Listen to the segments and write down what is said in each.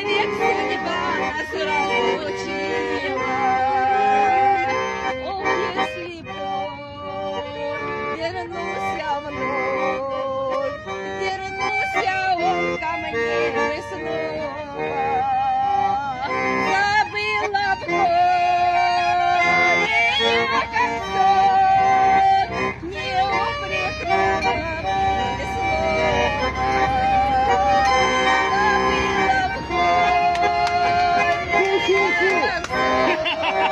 навек судьба нас разлучила. Ох, если б он вернулся вновь, вернулся он ко мне снова, забыла б горе я, как сон, не упрекнула бы снова. Забыла б горе я, как сон,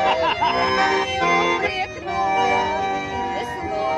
не упрекнула бы снова.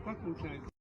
Как получается?